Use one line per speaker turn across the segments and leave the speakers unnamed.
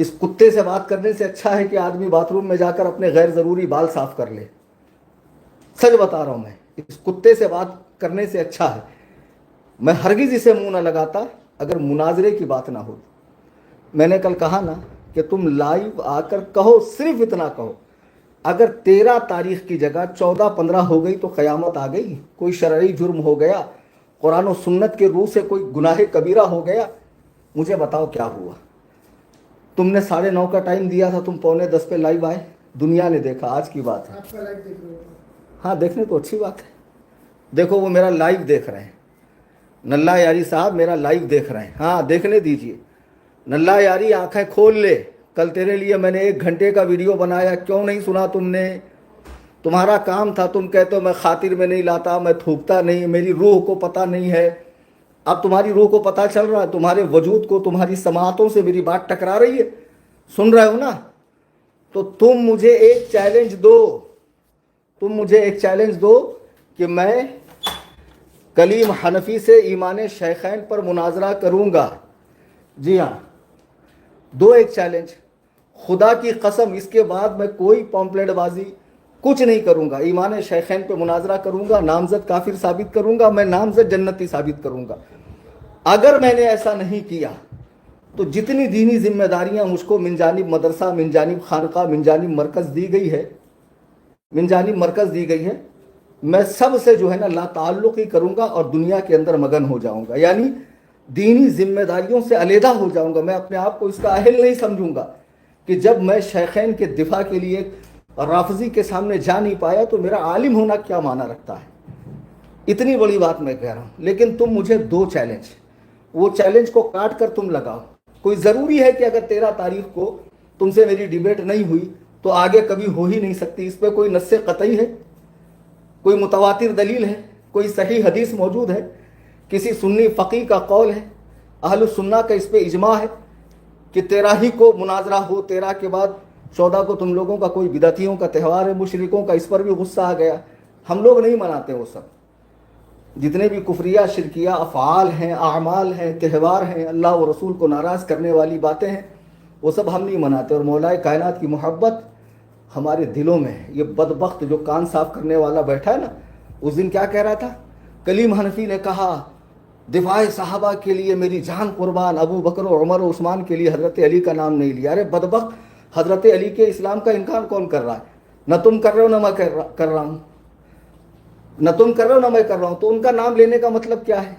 اس کتے سے بات کرنے سے اچھا ہے کہ آدمی باتھ روم میں جا کر اپنے غیر ضروری بال صاف کر لے. سچ بتا رہا ہوں میں, اس کتے سے بات کرنے سے اچھا ہے. میں ہرگز اسے منہ نہ لگاتا اگر مناظرے کی بات نہ ہو. میں نے کل کہا نا کہ تم لائیو آ کر کہو, صرف اتنا کہو, اگر 13 تاریخ کی جگہ 14-15 ہو گئی تو قیامت آ گئی, کوئی شرعی جرم ہو گیا, قرآن و سنت کے روح سے کوئی گناہ کبیرہ ہو گیا, مجھے بتاؤ کیا ہوا. تم نے 9:30 کا ٹائم دیا تھا, تم 9:45 پہ لائیو آئے, دنیا نے دیکھا, آج کی بات ہے.
آپ کا لائیو دیکھ رہے ہو؟
ہاں دیکھنے تو اچھی بات ہے. دیکھو وہ میرا لائیو دیکھ رہے ہیں, نلہ یاری صاحب میرا لائیو دیکھ رہے ہیں. ہاں دیکھنے دیجئے. نلہ یاری آنکھیں کھول لے, کل تیرے لیے میں نے 1 گھنٹے کا ویڈیو بنایا, کیوں نہیں سنا تم نے؟ تمہارا کام تھا, تم کہتے ہو میں خاطر میں نہیں لاتا, میں تھوکتا نہیں, میری روح کو پتہ نہیں ہے. اب تمہاری روح کو پتہ چل رہا ہے, تمہارے وجود کو, تمہاری سماعتوں سے میری بات ٹکرا رہی ہے, سن رہے ہو نا؟ تو تم مجھے ایک چیلنج دو, تم مجھے ایک چیلنج دو کہ میں کلیم حنفی سے ایمان شیخین پر مناظرہ کروں گا. جی ہاں, دو ایک چیلنج, خدا کی قسم اس کے بعد میں کوئی پومپلیٹ بازی کچھ نہیں کروں گا. ایمان شیخین پہ مناظرہ کروں گا, نامزد کافر ثابت کروں گا, میں نامزد جنتی ثابت کروں گا. اگر میں نے ایسا نہیں کیا تو جتنی دینی ذمہ داریاں مجھ کو من جانب مدرسہ, من جانب خانقاہ, من جانب مرکز دی گئی ہے, میں سب سے جو ہے نا لا تعلق ہی کروں گا اور دنیا کے اندر مگن ہو جاؤں گا. یعنی دینی ذمہ داریوں سے علیحدہ ہو جاؤں گا. میں اپنے آپ کو اس کا اہل نہیں سمجھوں گا کہ جب میں شیخین کے دفاع کے لیے رافضی کے سامنے جا نہیں پایا تو میرا عالم ہونا کیا معنی رکھتا ہے. اتنی بڑی بات میں کہہ رہا ہوں. لیکن تم مجھے 2 چیلنج, وہ چیلنج کو کاٹ کر تم لگاؤ. کوئی ضروری ہے کہ اگر 13 تاریخ کو تم سے میری ڈیبیٹ نہیں ہوئی تو آگے کبھی ہو ہی نہیں سکتی؟ اس پہ کوئی نص قطعی ہے, کوئی متواتر دلیل ہے, کوئی صحیح حدیث موجود ہے, کسی سنی فقی کا قول ہے, اہل السنہ کا اس پہ اجماع ہے کہ 13 ہی کو مناظرہ ہو؟ 13 کے بعد 14 کو تم لوگوں کا کوئی بدعتیوں کا تہوار ہے, مشرکوں کا, اس پر بھی غصہ آ گیا. ہم لوگ نہیں مناتے وہ سب. جتنے بھی کفریہ شرکیہ افعال ہیں, اعمال ہیں, تہوار ہیں, اللہ و رسول کو ناراض کرنے والی باتیں ہیں, وہ سب ہم نہیں مناتے. اور مولا کائنات کی محبت ہمارے دلوں میں ہے. یہ بدبخت جو کان صاف کرنے والا بیٹھا ہے نا, اس دن کیا کہہ رہا تھا؟ کلیم حنفی نے کہا دفاع صحابہ کے لیے میری جان قربان, ابو بکر و عمر و عثمان کے لیے حضرت علی کا نام نہیں لیا. ارے بدبخت, حضرت علی کے اسلام کا انکار کون کر رہا ہے؟ نہ تم کر رہے ہو, نہ میں کر رہا ہوں, نہ تم کر رہے ہو, نہ میں کر رہا ہوں. تو ان کا نام لینے کا مطلب کیا ہے؟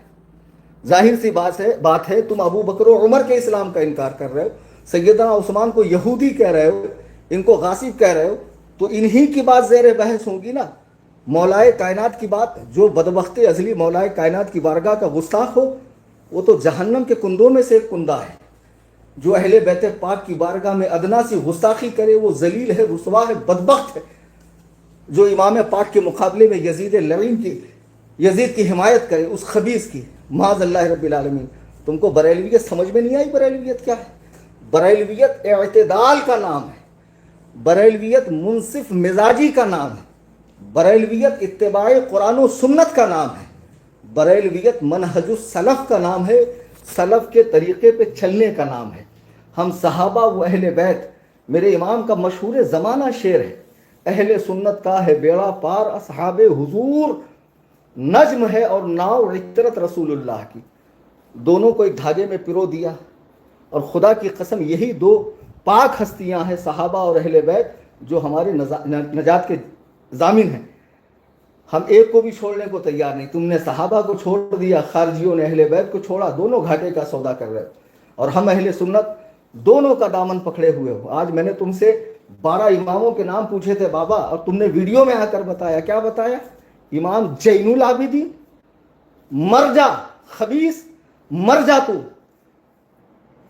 ظاہر سی بات ہے تم ابو بکر و عمر کے اسلام کا انکار کر رہے ہو, سیدنا عثمان کو یہودی کہہ رہے ہو, ان کو غاصب کہہ رہے ہو, تو انہی کی بات زیر بحث ہوگی نا. مولائے کائنات کی بات, جو بدبخت ازلی مولائے کائنات کی بارگاہ کا گستاخ ہو وہ تو جہنم کے کندوں میں سے ایک کندہ ہے. جو اہل بیت پاک کی بارگاہ میں ادنا سی گستاخی کرے وہ ذلیل ہے, رسوا ہے, بدبخت ہے. جو امام پاک کے مقابلے میں یزید کی حمایت کرے, اس خبیث کی, معاذ اللہ رب العالمین. تم کو بریلویت سمجھ میں نہیں آئی؟ بریلویت کیا ہے؟ بریلویت اعتدال کا نام ہے, بریلویت منصف مزاجی کا نام ہے, بریلویت اتباع قرآن و سنت کا نام ہے, بریلویت منہج السلف کا نام ہے, سلف کے طریقے پہ چلنے کا نام ہے. ہم صحابہ و اہل بیت, میرے امام کا مشہور زمانہ شعر ہے, اہل سنت کا ہے بیڑا پار, اصحاب حضور نجم ہے اور ناؤ عطرت رسول اللہ کی. دونوں کو ایک دھاگے میں پرو دیا, اور خدا کی قسم یہی 2 پاک ہستیاں ہیں, صحابہ اور اہل بیت, جو ہمارے نجات کے ضامن ہیں. ہم ایک کو بھی چھوڑنے کو تیار نہیں. تم نے صحابہ کو چھوڑ دیا, خارجیوں نے اہل بیت کو چھوڑا, دونوں گھاٹے کا سودا کر رہے ہو. اور ہم اہل سنت دونوں کا دامن پکڑے ہوئے ہو. آج میں نے تم سے 12 اماموں کے نام پوچھے تھے بابا, اور تم نے ویڈیو میں آ کر بتایا. کیا بتایا؟ امام زین العابدین. مر جا خبیث, مر جا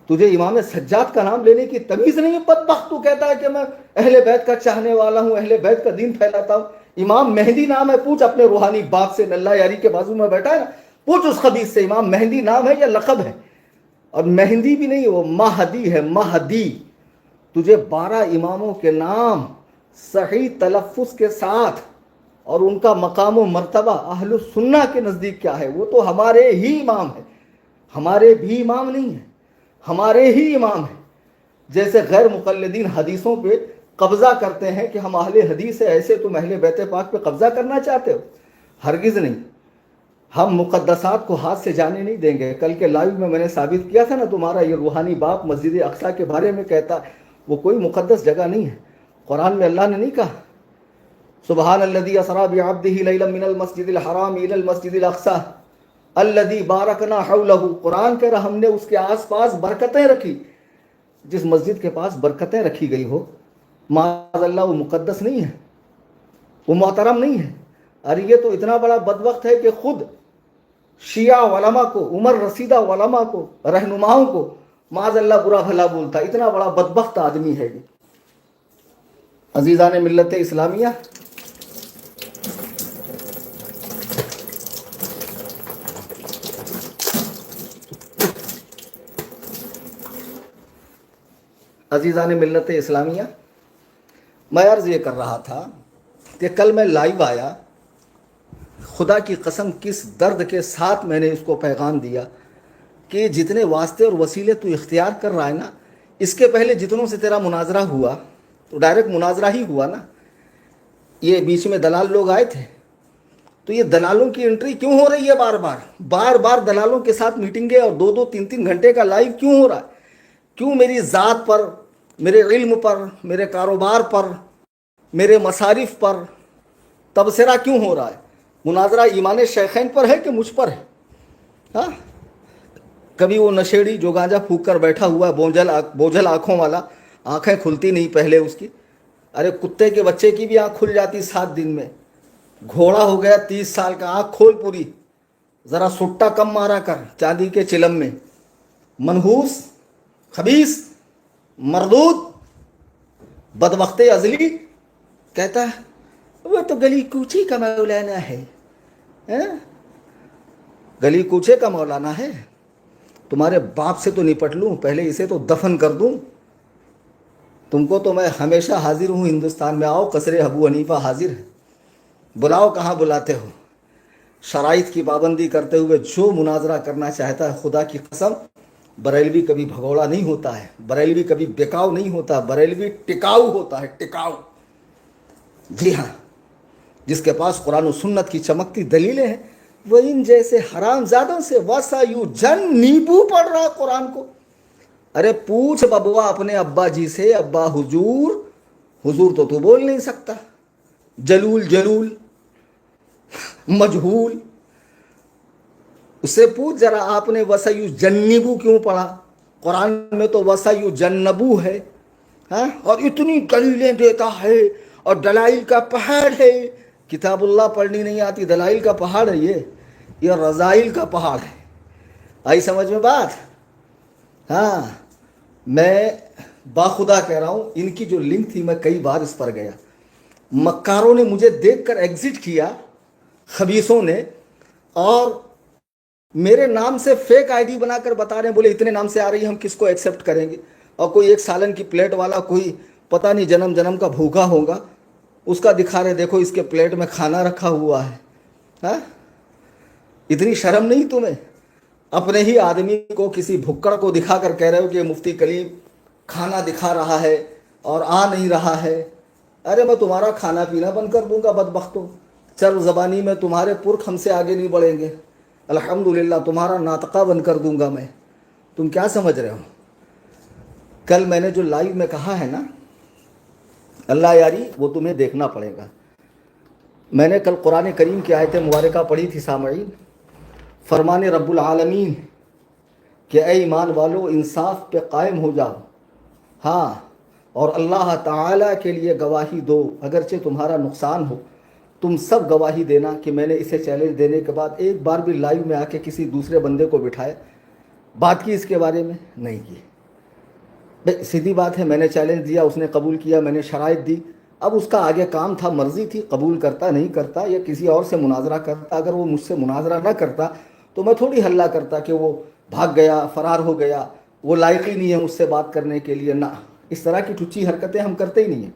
تجھے امام سجاد کا نام لینے کی تمیز نہیں ہے. بدبخت تو کہتا ہے کہ میں اہل بیت کا چاہنے والا ہوں, اہل بیت کا دین پھیلاتا ہوں. امام مہدی نام ہے, پوچھ اپنے روحانی باپ سے, نلہ یاری کے بازو میں بیٹھا ہے نا, پوچھ اس خبیث سے امام مہدی نام ہے یا لقب ہے. اور مہدی بھی نہیں, وہ مہدی ہے, مہدی. تجھے 12 اماموں کے نام صحیح تلفظ کے ساتھ اور ان کا مقام و مرتبہ اہل السنہ کے نزدیک کیا ہے؟ وہ تو ہمارے ہی امام ہے, ہمارے بھی امام نہیں ہیں, ہمارے ہی امام ہیں. جیسے غیر مقلدین حدیثوں پہ قبضہ کرتے ہیں کہ ہم اہل حدیث ہیں، ایسے تم اہل بیت پاک پہ قبضہ کرنا چاہتے ہو؟ ہرگز نہیں، ہم مقدسات کو ہاتھ سے جانے نہیں دیں گے۔ کل کے لائیو میں نے ثابت کیا تھا نا، تمہارا یہ روحانی باپ مسجد اقصیٰ کے بارے میں کہتا وہ کوئی مقدس جگہ نہیں ہے۔ قرآن میں اللہ نے نہیں کہا سبحان الذی اسریٰ بعبدہ لیلا من المسجد الحرام الی المسجد الاقصیٰ الذی بارکنا حولہ؟ قرآن کہہ رہا ہم نے اس کے آس پاس برکتیں رکھی۔ جس مسجد کے پاس برکتیں رکھی گئی ہو معاذ اللہ وہ مقدس نہیں ہے، وہ محترم نہیں ہے۔ اور یہ تو اتنا بڑا بدبخت ہے کہ خود شیعہ علماء کو، عمر رسیدہ علماء کو، رہنماؤں کو معاذ اللہ برا بھلا بولتا، اتنا بڑا بدبخت آدمی ہے یہ۔ عزیزان ملت اسلامیہ، عزیزان ملت اسلامیہ، میں عرض یہ کر رہا تھا کہ کل میں لائیو آیا، خدا کی قسم کس درد کے ساتھ میں نے اس کو پیغام دیا کہ جتنے واسطے اور وسیلے تو اختیار کر رہا ہے نا، اس کے پہلے جتنوں سے تیرا مناظرہ ہوا تو ڈائریکٹ مناظرہ ہی ہوا نا، یہ بیچ میں دلال لوگ آئے تھے، تو یہ دلالوں کی انٹری کیوں ہو رہی ہے بار بار دلالوں کے ساتھ میٹنگیں اور 2-3 گھنٹے کا لائیو کیوں ہو رہا ہے؟ کیوں میری ذات پر، میرے علم پر، میرے کاروبار پر، میرے مصارف پر تبصرہ کیوں ہو رہا ہے؟ مناظرہ ایمان شیخین پر ہے کہ مجھ پر ہے؟ ہاں، کبھی وہ نشیڑی جو گانجا پھونک کر بیٹھا ہوا ہے، بوجھل آنکھوں والا، آنکھیں کھلتی نہیں پہلے اس کی، ارے کتے کے بچے کی بھی آنکھ کھل جاتی 7 دن میں، گھوڑا ہو گیا 30 سال کا، آنکھ کھول پوری، ذرا سٹا کم مارا کر چاندی کے چلم میں، منحوس، خبیث، مردود، بدبخت ازلی، کہتا ہے وہ تو گلی کوچی کا مولانا ہے، گلی کوچے کا مولانا ہے؟ تمہارے باپ سے تو نپٹ لوں، پہلے اسے تو دفن کر دوں۔ تم کو تو میں ہمیشہ حاضر ہوں ہندوستان میں، آؤ قصر ابو حنیفہ حاضر ہے، بلاؤ کہاں بلاتے ہو۔ شرائط کی پابندی کرتے ہوئے جو مناظرہ کرنا چاہتا ہے، خدا کی قسم بریلوی کبھی بھگوڑا نہیں ہوتا ہے، بریلوی کبھی بکاؤ نہیں ہوتا، بریلوی ٹکاؤ ہوتا ہے، ٹکاؤ۔ جی ہاں، جس کے پاس قرآن و سنت کی چمکتی دلیلیں ہیں، وہ ان جیسے حرام زادوں سے وَسَيُجَنِّبُ پڑھ رہا قرآن کو۔ ارے پوچھ ببوا اپنے ابا جی سے، ابا حضور، حضور تو بول نہیں سکتا، جلول مجہول، اس سے پوچھ ذرا آپ نے وَسَيُجَنِّبُ کیوں پڑھا؟ قرآن میں تو وَسَيُجَنَّبُ ہے، ہاں، اور اتنی دلیلیں دیتا ہے اور دلائل کا پہاڑ ہے۔ کتاب اللہ پڑھنی نہیں آتی، دلائل کا پہاڑ ہے یہ رضائل کا پہاڑ ہے۔ آئی سمجھ میں بات؟ ہاں، میں باخدا کہہ رہا ہوں، ان کی جو لنک تھی میں کئی بار اس پر گیا، مکاروں نے مجھے دیکھ کر ایگزٹ کیا، خبیثوں نے، اور میرے نام سے فیک آئی ڈی بنا کر بتا رہے ہیں، بولے اتنے نام سے آ رہی ہے، ہم کس کو ایکسیپٹ کریں گے؟ اور کوئی 1 سالن کی پلیٹ والا، کوئی پتہ نہیں جنم کا بھوکا ہوگا، اس کا دکھا رہے دیکھو اس کے پلیٹ میں کھانا رکھا ہوا ہے۔ ہاں، اتنی شرم نہیں تمہیں؟ اپنے ہی آدمی کو، کسی بھکڑ کو دکھا کر کہہ رہے ہو کہ مفتی کلیم کھانا دکھا رہا ہے اور آ نہیں رہا ہے۔ ارے میں تمہارا کھانا پینا بند کر دوں گا بدبختوں، چر زبانی میں تمہارے پرکھ ہم سے آگے نہیں بڑھیں گے، الحمدللہ تمہارا ناطقہ بند کر دوں گا میں۔ تم کیا سمجھ رہے ہو؟ کل میں نے جو لائیو میں کہا ہے نا، اللہ یاری وہ تمہیں دیکھنا پڑے گا۔ میں نے کل قرآن کریم کی آیت مبارکہ پڑھی تھی سامعین، فرمان رب العالمین کہ اے ایمان والو انصاف پہ قائم ہو جاؤ، ہاں، اور اللہ تعالیٰ کے لیے گواہی دو، اگرچہ تمہارا نقصان ہو، تم سب گواہی دینا کہ میں نے اسے چیلنج دینے کے بعد ایک بار بھی لائیو میں آ کے کسی دوسرے بندے کو بٹھایا، بات کی اس کے بارے میں نہیں کی۔ بھئی سیدھی بات ہے، میں نے چیلنج دیا، اس نے قبول کیا، میں نے شرائط دی، اب اس کا آگے کام تھا، مرضی تھی، قبول کرتا نہیں کرتا یا کسی اور سے مناظرہ کرتا۔ اگر وہ مجھ سے مناظرہ نہ کرتا تو میں تھوڑی ہلہ کرتا کہ وہ بھاگ گیا، فرار ہو گیا، وہ لائق ہی نہیں ہے مجھ سے بات کرنے کے لیے۔ نہ، اس طرح کی ٹھچی حرکتیں ہم کرتے ہی نہیں ہیں۔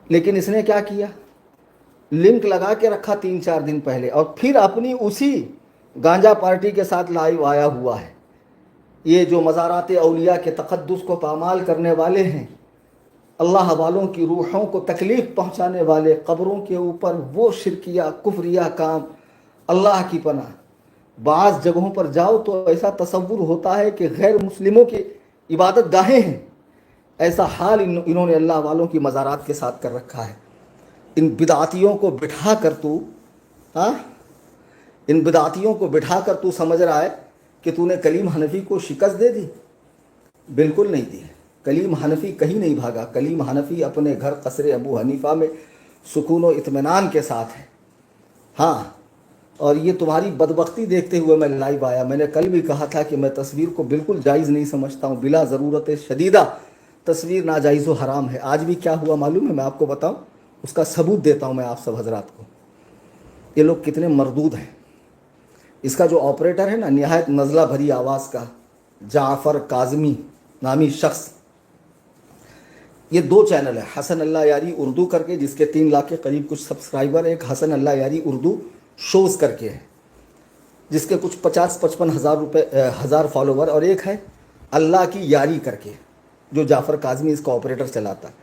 لیکن اس نے کیا کیا؟ لنک لگا کے رکھا 3-4 دن پہلے، اور پھر اپنی اسی گانجا پارٹی کے ساتھ لائیو آیا ہوا ہے۔ یہ جو مزارات اولیاء کے تقدس کو پامال کرنے والے ہیں، اللہ والوں کی روحوں کو تکلیف پہنچانے والے، قبروں کے اوپر وہ شرکیہ کفریہ کام، اللہ کی پناہ بعض جگہوں پر جاؤ تو ایسا تصور ہوتا ہے کہ غیر مسلموں کی عبادت گاہیں ہیں۔ ایسا حال انہوں نے اللہ والوں کی مزارات کے ساتھ کر رکھا ہے۔ ان بدعتیوں کو بٹھا کر تو ان بدعتیوں کو بٹھا کر تو سمجھ رہا ہے کہ تو نے کلیم حنفی کو شکست دے دی؟ بالکل نہیں دی۔ کلیم حنفی کہیں نہیں بھاگا۔ کلیم حنفی اپنے گھر قصر ابو حنیفہ میں سکون و اطمینان کے ساتھ ہے۔ ہاں، اور یہ تمہاری بدبختی دیکھتے ہوئے میں لائیو آیا۔ میں نے کل بھی کہا تھا کہ میں تصویر کو بالکل جائز نہیں سمجھتا ہوں، بلا ضرورت شدیدہ تصویر ناجائز و حرام ہے۔ آج بھی کیا ہوا معلوم ہے؟ میں آپ کو بتاؤں، اس کا ثبوت دیتا ہوں میں آپ سب حضرات کو۔ یہ لوگ کتنے مردود ہیں۔ اس کا جو آپریٹر ہے نا، نہایت نزلہ بھری آواز کا جعفر کاظمی نامی شخص، یہ 2 چینل ہے، حسن اللہ یاری اردو کر کے، جس کے 3 لاکھ کے قریب کچھ سبسکرائبر، ایک حسن اللہ یاری اردو شوز کر کے ہے جس کے کچھ 50-55 ہزار فالوور، اور ایک ہے اللہ کی یاری کر کے جو جعفر کاظمی اس کا آپریٹر چلاتا ہے۔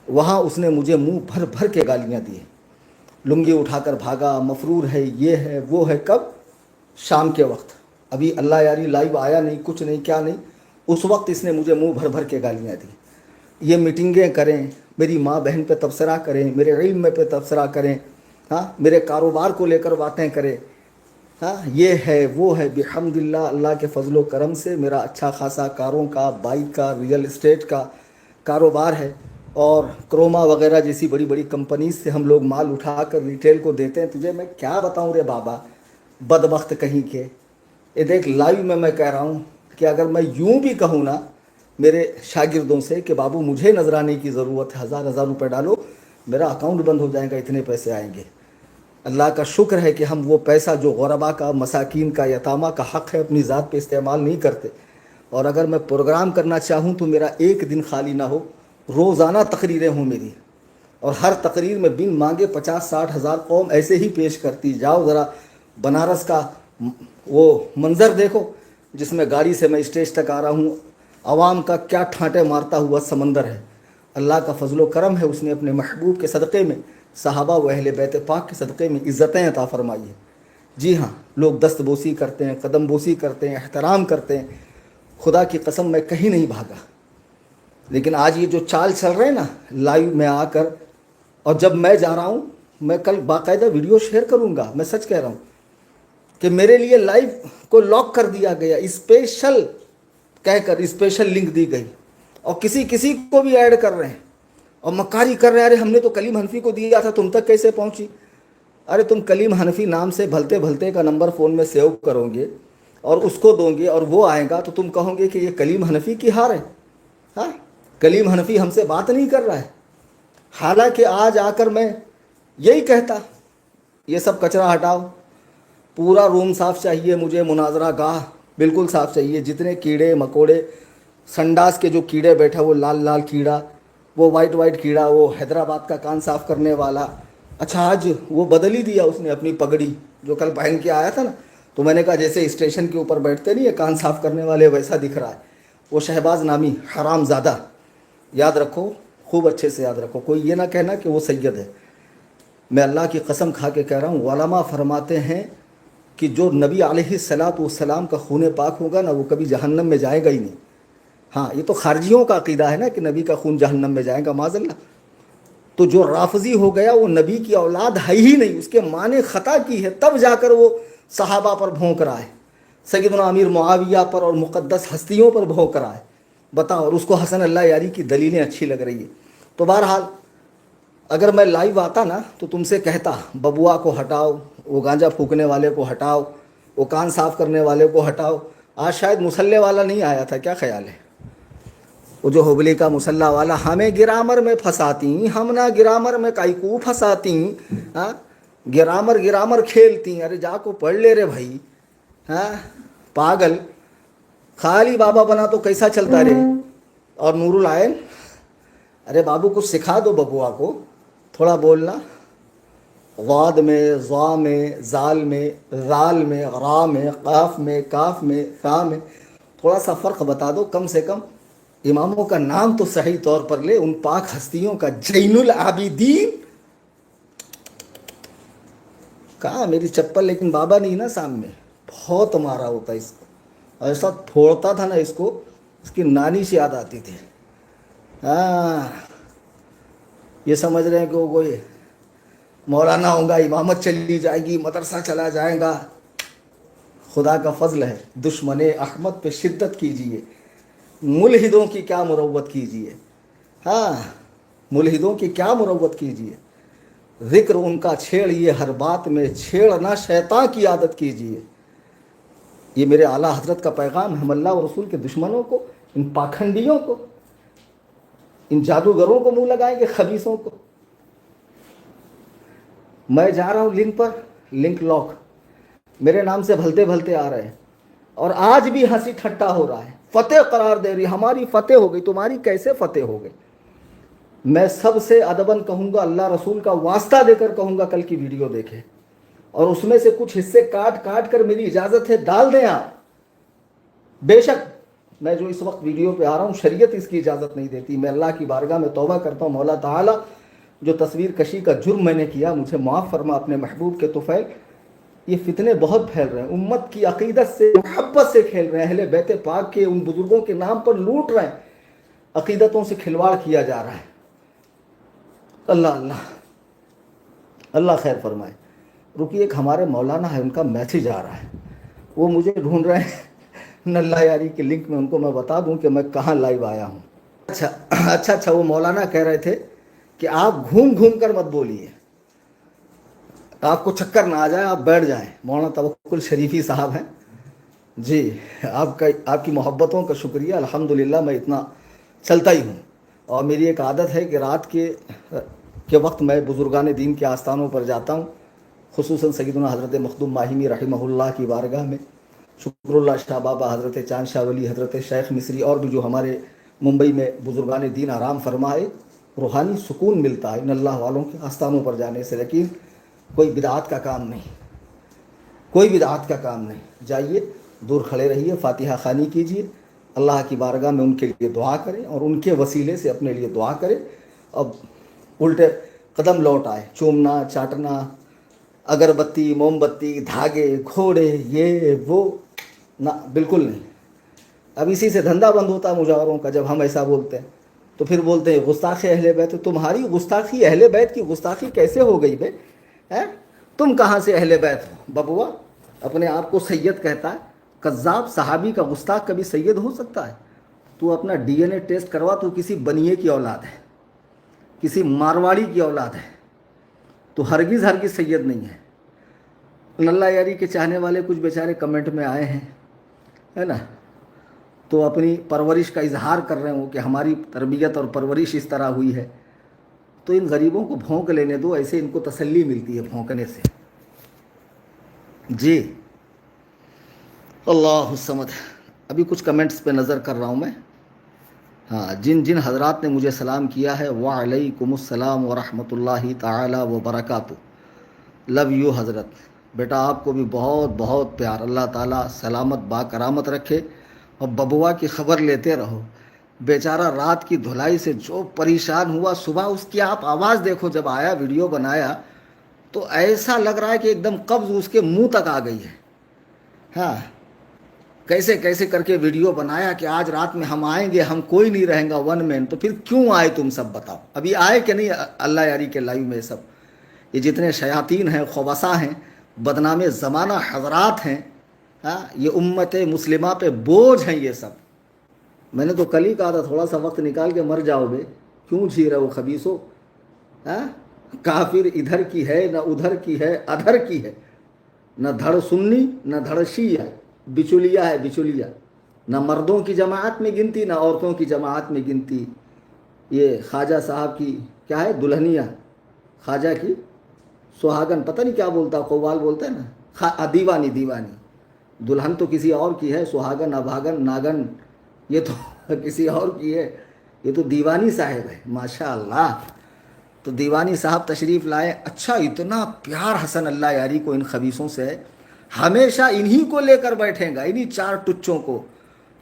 وہاں اس نے مجھے منہ بھر بھر کے گالیاں دی، لنگی اٹھا کر بھاگا، مفرور ہے، یہ ہے وہ ہے۔ کب؟ شام کے وقت، ابھی اللہ یاری لائیو آیا نہیں، کچھ نہیں، کیا نہیں، اس وقت اس نے مجھے منہ بھر بھر کے گالیاں دی۔ یہ میٹنگیں کریں، میری ماں بہن پہ تبصرہ کریں، میرے علم میں پہ تبصرہ کریں، ہاں، میرے کاروبار کو لے کر باتیں کریں، ہاں، یہ ہے وہ ہے۔ بحمدللہ، اللہ کے فضل و کرم سے میرا اچھا خاصا کاروں کا، بائک کا، ریئل اسٹیٹ کا کاروبار ہے، اور کروما وغیرہ جیسی بڑی بڑی کمپنیز سے ہم لوگ مال اٹھا کر ریٹیل کو دیتے ہیں۔ تجھے میں کیا بتاؤں رے بابا، بدبخت کہیں کے۔ یہ دیکھ، لائیو میں کہہ رہا ہوں کہ اگر میں یوں بھی کہوں نا میرے شاگردوں سے کہ بابو مجھے نذرانے کی ضرورت ہے، 1000 روپے ڈالو، میرا اکاؤنٹ بند ہو جائے گا، اتنے پیسے آئیں گے۔ اللہ کا شکر ہے کہ ہم وہ پیسہ جو غربا کا، مساکین کا، یتامہ کا حق ہے، اپنی ذات پہ استعمال نہیں کرتے۔ اور اگر میں پروگرام کرنا چاہوں تو میرا ایک دن خالی نہ ہو، روزانہ تقریریں ہوں میری، اور ہر تقریر میں بن مانگے 50-60 ہزار قوم ایسے ہی پیش کرتی۔ جاؤ ذرا بنارس کا وہ منظر دیکھو جس میں گاڑی سے میں اسٹیج تک آ رہا ہوں، عوام کا کیا ٹھانٹے مارتا ہوا سمندر ہے۔ اللہ کا فضل و کرم ہے، اس نے اپنے محبوب کے صدقے میں، صحابہ و اہل بیت پاک کے صدقے میں عزتیں عطا فرمائی ہیں۔ جی ہاں، لوگ دست بوسی کرتے ہیں، قدم بوسی کرتے ہیں، احترام کرتے ہیں۔ خدا کی قسم میں کہیں نہیں بھاگا، لیکن آج یہ جو چال چل رہے ہیں نا لائیو میں آ کر، اور جب میں جا رہا ہوں، میں کل باقاعدہ ویڈیو شیئر کروں گا، میں سچ کہہ رہا ہوں کہ میرے لیے لائیو کو لاک کر دیا گیا، اسپیشل کہہ کر اسپیشل لنک دی گئی، اور کسی کو بھی ایڈ کر رہے ہیں اور مکاری کر رہے ہیں۔ ارے ہم نے تو کلیم حنفی کو دیا تھا، تم تک کیسے پہنچی؟ ارے تم کلیم حنفی نام سے بھلتے بھلتے کا نمبر فون میں سیو کرو گے اور اس کو دو گے، اور وہ آئے گا تو تم کہو گے کہ یہ کلیم حنفی کی ہار ہے۔ ہاں، کلیم حنفی ہم سے بات نہیں کر رہا ہے۔ حالانکہ آج آ کر میں یہی کہتا، یہ سب کچرا ہٹاؤ، پورا روم صاف چاہیے مجھے، مناظرہ گاہ بالکل صاف چاہیے، جتنے کیڑے مکوڑے، سنڈاس کے جو کیڑے بیٹھا، وہ لال لال کیڑا، وہ وائٹ کیڑا، وہ حیدرآباد کا کان صاف کرنے والا۔ اچھا، آج وہ بدل ہی دیا اس نے اپنی پگڑی جو کل پہن کے آیا تھا نا، تو میں نے کہا جیسے اسٹیشن کے اوپر بیٹھتے نہیں ہے کان صاف کرنے والے، ویسا دکھ رہا ہے۔ وہ شہباز نامی حرام زادہ، یاد رکھو، خوب اچھے سے یاد رکھو، کوئی یہ نہ کہنا کہ وہ سید ہے۔ میں اللہ کی قسم کھا کے کہہ رہا ہوں، علماء فرماتے ہیں کہ جو نبی علیہ السلام کا خون پاک ہوگا نا، وہ کبھی جہنم میں جائے گا ہی نہیں۔ ہاں، یہ تو خارجیوں کا عقیدہ ہے نا کہ نبی کا خون جہنم میں جائے گا، معاذ اللہ۔ تو جو رافضی ہو گیا وہ نبی کی اولاد ہے ہی نہیں، اس کے ماں نے خطا کی ہے، تب جا کر وہ صحابہ پر بھونک رہا ہے، سیدنا امیر معاویہ پر اور مقدس ہستیوں پر بھونک رہا ہے۔ بتاؤ، اور اس کو حسن اللہ یاری کی دلیلیں اچھی لگ رہی ہیں۔ تو بہرحال اگر میں لائیو آتا نا تو تم سے کہتا ببوا کو ہٹاؤ، وہ گانجا پھونکنے والے کو ہٹاؤ، وہ کان صاف کرنے والے کو ہٹاؤ۔ آج شاید مسلح والا نہیں آیا تھا، کیا خیال ہے؟ وہ جو ہوبلی کا مسلح والا، ہمیں گرامر میں پھنساتی، ہم نہ گرامر میں کائی کو پھنساتی، ہاں، گرامر کھیلتی۔ ارے جا کو پڑھ لے رے بھائی، ہاں، پاگل، خالی بابا بنا تو کیسا چلتا رے؟ اور نور العین، ارے بابو کچھ سکھا دو ببوا کو، تھوڑا بولنا، غاد میں، ضا میں، زال میں، رال میں، را میں، قاف میں، کاف میں، فا میں، تھوڑا سا فرق بتا دو، کم سے کم اماموں کا نام تو صحیح طور پر لے، ان پاک ہستیوں کا زین العابدین. کہاں میری چپل، لیکن بابا نہیں نا سامنے، بہت مارا ہوتا اس کو، ایسا پھوڑتا تھا نا اس کو، اس کی نانی سے یاد آتی تھی. ہاں یہ سمجھ رہے ہیں کہ وہ کوئی مولانا ہوں گا، امامت چلی جائے گی، مدرسہ چلا جائے گا. خدا کا فضل ہے، دشمن احمد پہ شدت کیجئے، ملحدوں کی کیا مروت کیجئے. ہاں ملحدوں کی کیا مروت کیجئے، ذکر ان کا چھیڑیے، ہر بات میں چھیڑنا شیطان کی عادت کیجئے. یہ میرے اعلیٰ حضرت کا پیغام ہے. ہم اللہ اور رسول کے دشمنوں کو، ان پاکھنڈیوں کو، ان جادوگروں کو منہ لگائیں گے، خبیثوں کو. میں جا رہا ہوں لنک پر، لنک لاک میرے نام سے بھلتے بھلتے آ رہے ہیں، اور آج بھی ہنسی ٹھٹا ہو رہا ہے. فتح قرار دے رہی، ہماری فتح ہو گئی، تمہاری کیسے فتح ہو گئی؟ میں سب سے ادباً کہوں گا، اللہ رسول کا واسطہ دے کر کہوں گا، کل کی ویڈیو دیکھیں اور اس میں سے کچھ حصے کاٹ کاٹ کر، میری اجازت ہے ڈال دیں آپ. بے شک میں جو اس وقت ویڈیو پہ آ رہا ہوں، شریعت اس کی اجازت نہیں دیتی. میں اللہ کی بارگاہ میں توبہ کرتا ہوں، مولا تعالیٰ جو تصویر کشی کا جرم میں نے کیا، مجھے معاف فرما اپنے محبوب کے طفیل. یہ فتنے بہت پھیل رہے ہیں، امت کی عقیدت سے، محبت سے کھیل رہے ہیں، اہل بیت پاک کے ان بزرگوں کے نام پر لوٹ رہے ہیں، عقیدتوں سے کھلواڑ کیا جا رہا ہے. اللہ اللہ اللہ خیر فرمائے. رکیے، ایک ہمارے مولانا ہے، ان کا میسیج آ رہا ہے، وہ مجھے ڈھونڈ رہے ہیں. نلہ یاری کے لنک میں ان کو میں بتا دوں کہ میں کہاں لائیو آیا ہوں. اچھا وہ مولانا کہہ رہے تھے کہ آپ گھوم گھوم کر مت بولیے، آپ کو چکر نہ آ جائے، آپ بیٹھ جائیں. مولانا توکل شریفی صاحب ہیں جی، آپ کی محبتوں کا شکریہ. الحمدللہ میں اتنا چلتا ہی ہوں، اور میری ایک عادت ہے کہ رات کے وقت میں بزرگان دین کے آستانوں پر جاتا ہوں، خصوصاً سیدنا حضرت مخدوم ماہمی رحمہ اللہ کی بارگاہ میں. شکر اللہ شاہ بابا، حضرت چاند شاہ ولی، حضرت شیخ مصری، اور بھی جو ہمارے ممبئی میں بزرگان دین آرام فرمائے، روحانی سکون ملتا ہے ان اللہ والوں کے آستانوں پر جانے سے. لیکن کوئی بدعات کا کام نہیں، کوئی بدعات کا کام نہیں. جائیے دور کھڑے رہیے، فاتحہ خوانی کیجیے، اللہ کی بارگاہ میں ان کے لیے دعا کریں، اور ان کے وسیلے سے اپنے لیے دعا کریں. اب الٹے قدم لوٹ آئے، چومنا چاٹنا، اگربتی موم بتی، دھاگے گھوڑے، یہ وہ، نہ بالکل نہیں. اب اسی سے دھندا بند ہوتا ہے مجاوروں کا. جب ہم ایسا بولتے ہیں تو پھر بولتے ہیں گستاخ اہل بیت. تمہاری گستاخی اہل بیت کی گستاخی کیسے ہو گئی بے؟ تم کہاں سے اہل بیت ہو ببوا؟ اپنے آپ کو سید کہتا ہے، کذاب. صحابی کا گستاخ کبھی سید ہو سکتا ہے؟ تو اپنا ڈی این اے ٹیسٹ کروا، تو کسی بنیے کی اولاد ہے، کسی مارواڑی کی اولاد ہے، تو ہرگز سید نہیں ہے. نلہ یاری کے چاہنے والے کچھ بیچارے کمنٹ میں آئے ہیں، ہے نا، تو اپنی پرورش کا اظہار کر رہے ہوں کہ ہماری تربیت اور پرورش اس طرح ہوئی ہے. تو ان غریبوں کو بھونک لینے دو، ایسے ان کو تسلی ملتی ہے بھونکنے سے. جی اللہ الصمد. ابھی کچھ کمنٹس پہ نظر کر رہا ہوں میں. ہاں، جن حضرات نے مجھے سلام کیا ہے، وعلیکم السلام ورحمۃ اللہ تعالی وبرکاتہ. لو یو حضرت. بیٹا آپ کو بھی بہت بہت پیار. اللہ تعالیٰ سلامت با کرامت رکھے، اور ببوا کی خبر لیتے رہو. بیچارہ رات کی دھلائی سے جو پریشان ہوا، صبح اس کی آپ آواز دیکھو، جب آیا ویڈیو بنایا تو ایسا لگ رہا ہے کہ ایک دم قبض اس کے منہ تک آ گئی ہے. ہاں، کیسے کیسے کر کے ویڈیو بنایا کہ آج رات میں ہم آئیں گے، ہم کوئی نہیں رہیں گا، ون مین. تو پھر کیوں آئے تم سب بتاؤ؟ ابھی آئے کہ نہیں اللہ یاری کے لائیو میں؟ سب یہ جتنے شیاطین ہیں، خبثاء ہیں، بدنام زمانہ حضرات ہیں، ہاں، یہ امت مسلمہ پہ بوجھ ہیں یہ سب. میں نے تو کل ہی کہا تھا تھوڑا سا وقت نکال کے مر جاؤ بے، کیوں جھی رہے ہو خبیثو؟ کافر ادھر کی ہے نہ ادھر کی ہے، ادھر کی ہے، نہ دھڑ سنی نہ دھڑ شیعہ، بچولیا ہے بچولیا. نہ مردوں کی جماعت میں گنتی نہ عورتوں کی جماعت میں گنتی. یہ خواجہ صاحب کی کیا ہے، دلہنیا، خواجہ کی سہاگن، پتہ نہیں کیا بولتا، قوال بولتا ہے نا، دیوانی. دلہن تو کسی اور کی ہے، سہاگن ابھاگن ناگن یہ تو کسی اور کی ہے. یہ تو دیوانی صاحب ہے، ماشاء اللہ. تو دیوانی صاحب تشریف لائے. اچھا، اتنا پیار حسن اللہ یاری کو ان خبیثوں سے ہے، ہمیشہ انہی کو لے کر بیٹھیں گا، انہی چار ٹچوں کو.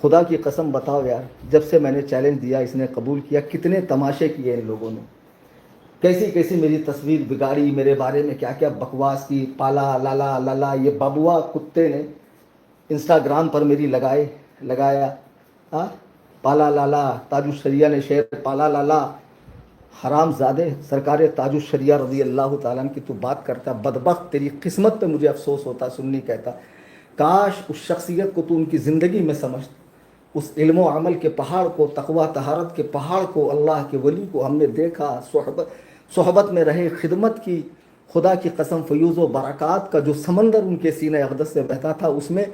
خدا کی قسم بتاؤ یار، جب سے میں نے چیلنج دیا اس نے قبول کیا، کتنے تماشے کیے ان لوگوں نے، کیسی کیسی میری تصویر بگاڑی، میرے بارے میں کیا کیا بکواس کی، پالا لالا لالا، یہ ببوا کتے نے انسٹاگرام پر میری لگایا، ہاں پالا لالا، تاج الشریعہ نے شعر پالا لالا، حرام زادے، سرکار تاج الشریعہ رضی اللہ تعالیٰ عنہ کی تو بات کرتا، بدبخت تیری قسمت پہ مجھے افسوس ہوتا سننی، کہتا کاش اس شخصیت کو تو ان کی زندگی میں سمجھ، اس علم و عمل کے پہاڑ کو، تقوی طہارت کے پہاڑ کو، اللہ کے ولی کو ہم نے دیکھا، صحبت میں رہے، خدمت کی، خدا کی قسم فیوز و برکات کا جو سمندر ان کے سینہ اقدس سے بہتا تھا اس میں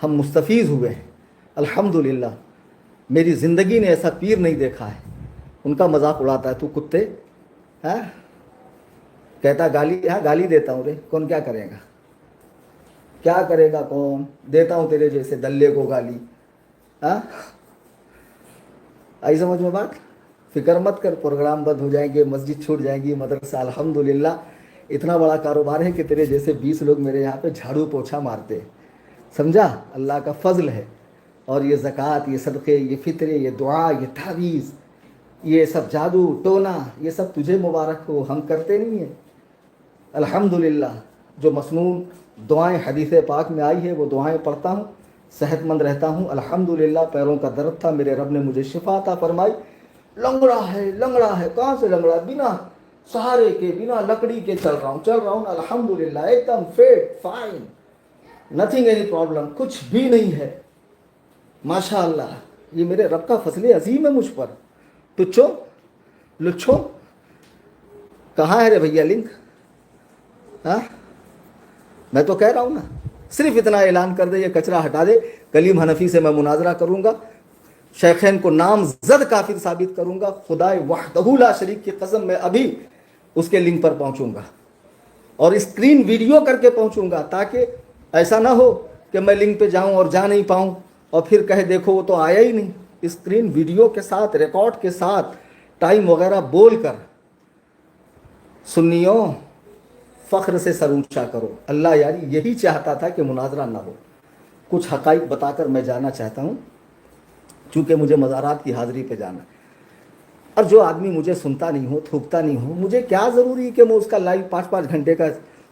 ہم مستفیض ہوئے ہیں الحمدللہ۔ میری زندگی نے ایسا پیر نہیں دیکھا ہے۔ ان کا مذاق اڑاتا ہے، تو کتے، ہاں کہتا گالی، ہاں گالی دیتا ہوں رے، کون کیا کرے گا، کیا کرے گا کون، دیتا ہوں تیرے جیسے دلے کو گالی، ہاں آئی سمجھ میں بات؟ فکر مت کر، پروگرام بند ہو جائیں گے، مسجد چھوٹ جائیں گی، مدرسہ، الحمدللہ اتنا بڑا کاروبار ہے کہ تیرے جیسے 20 لوگ میرے یہاں پہ جھاڑو پوچھا مارتے ہیں، سمجھا؟ اللہ کا فضل ہے۔ اور یہ زکوٰۃ، یہ صدقے، یہ فطرے، یہ دعا، یہ تعویذ، یہ سب جادو ٹونا، یہ سب تجھے مبارک ہو، ہم کرتے نہیں ہیں الحمدللہ۔ جو مسنون دعائیں حدیث پاک میں آئی ہے وہ دعائیں پڑھتا ہوں، صحت مند رہتا ہوں الحمدللہ۔ پیروں کا درد تھا، میرے رب نے مجھے شفا عطا فرمائی۔ لنگڑا ہے، کہاں سے لنگڑا، بنا سہارے کے، بنا لکڑی کے چل رہا ہوں الحمدللہ، ایک دم fit fine, nothing any problem, کچھ بھی نہیں ہے ماشاء اللہ۔ یہ میرے رب کا فضل عظیم ہے مجھ پر۔ تچھو لچھو، کہاں ہے رے بھیا لنک؟ ہاں میں تو کہہ رہا ہوں نا، صرف اتنا اعلان کر دے، یہ کچرا ہٹا دے، کلیم حنفی سے میں مناظرہ کروں گا، شیخین کو نام زد کافر ثابت کروں گا، خدائے وحدہ لا شریک کی قسم میں ابھی اس کے لنک پر پہنچوں گا اور اسکرین ویڈیو کر کے پہنچوں گا، تاکہ ایسا نہ ہو کہ میں لنک پہ جاؤں اور جا نہیں پاؤں اور پھر کہے دیکھو وہ تو آیا ہی نہیں۔ اسکرین ویڈیو کے ساتھ، ریکارڈ کے ساتھ، ٹائم وغیرہ بول کر سنیوں فخر سے سر اونچا کرو۔ اللہ یاری یہی چاہتا تھا کہ مناظرہ نہ ہو، کچھ حقائق بتا کر میں جانا چاہتا ہوں، چونکہ مجھے مزارات کی حاضری پہ جانا۔ اور جو آدمی مجھے سنتا نہیں ہو، تھوکتا نہیں ہو، مجھے کیا ضروری ہے کہ میں اس کا لائیو 5-5 گھنٹے کا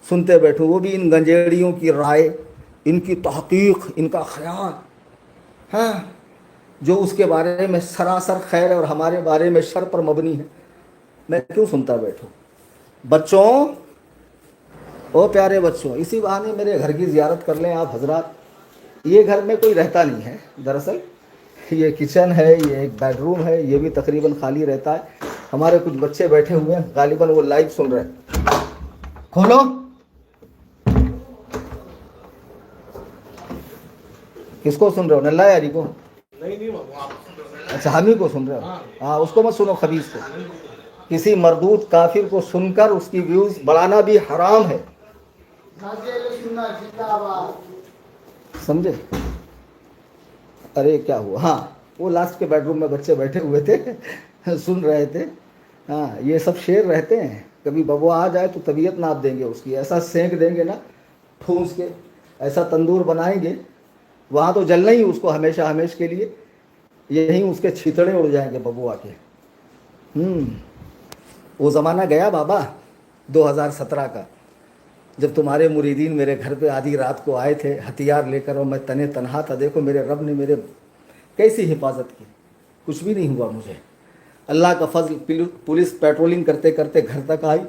سنتے بیٹھوں، وہ بھی ان گنجیڑیوں کی رائے، ان کی تحقیق، ان کا خیال، ہاں جو اس کے بارے میں سراسر خیر اور ہمارے بارے میں شر پر مبنی ہے۔ میں کیوں سنتا بیٹھوں؟ بچوں، او پیارے بچوں، اسی بہانے میرے گھر کی زیارت کر لیں آپ حضرات۔ یہ گھر میں کوئی رہتا نہیں ہے دراصل، یہ کچن ہے، یہ ایک بیڈ روم ہے، یہ بھی تقریباً خالی رہتا ہے۔ ہمارے کچھ بچے بیٹھے ہوئے ہیں، غالباً وہ لائیو سن رہے ہیں۔ کھولو، کس کو سن رہے ہو؟ نلہ یاری کو؟ اچھا ہم ہی کو سن رہے ہو؟ ہاں اس کو مت سنو، خبیث کو، کسی مردود کافر کو سن کر اس کی ویوز بڑھانا بھی حرام ہے، سمجھے؟ ارے کیا ہوا؟ ہاں وہ لاسٹ کے بیڈ روم میں بچے بیٹھے ہوئے تھے، سن رہے تھے۔ ہاں یہ سب شیر رہتے ہیں، کبھی ببوا آ جائے تو طبیعت ناپ دیں گے اس کی، ایسا سینک دیں گے نا ٹھونس کے، ایسا تندور بنائیں گے، وہاں تو جلنا ہی اس کو ہمیشہ ہمیش کے لیے، یہیں اس کے چھیتڑے اڑ جائیں گے ببوا کے۔ وہ زمانہ گیا بابا 2017 کا، جب تمہارے مریدین میرے گھر پہ آدھی رات کو آئے تھے ہتھیار لے کر اور میں تنے تنہا تھا۔ دیکھو میرے رب نے میرے کیسی حفاظت کی، کچھ بھی نہیں ہوا مجھے، اللہ کا فضل۔ پولیس پیٹرولنگ کرتے کرتے گھر تک آئی